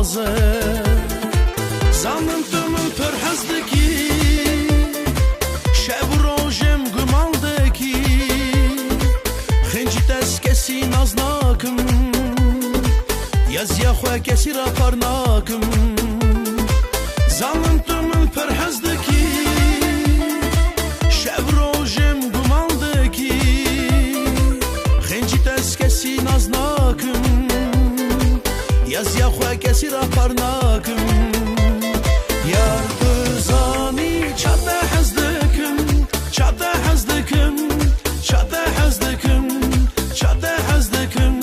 نازه زانم تمن پر حزدکی شب روزم گماندکی خنجی تس کسی ناز ناکم یزیا خو کسی را پر ناکم زانم تمن پر حزدکی شب روزم گماندکی خنجی تس کسی ناز ناکم یزیا خو کسی را پر ناکم یار بزانی چاته حزدکم چاته حزدکم چاته حزدکم چاته حزدکم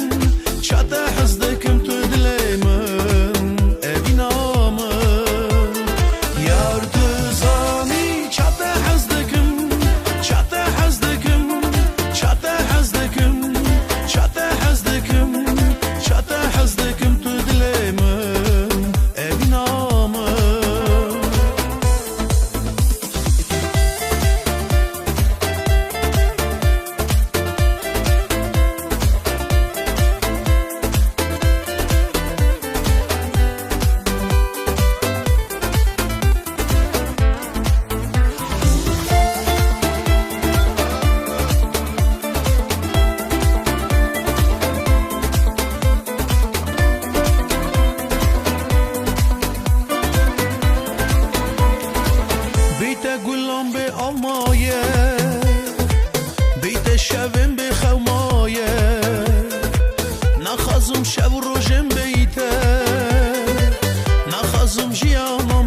چاته حزدکم تو دلمن evinamen yar tuzani çate hazdekim çate hazdekim çate hazdekim çate hazdekim çate hazdekim tu dilemen evinamen بیت گلم به آمایه بیت شبم به خومایه نخازم شب روزم بیته نخازم جیانا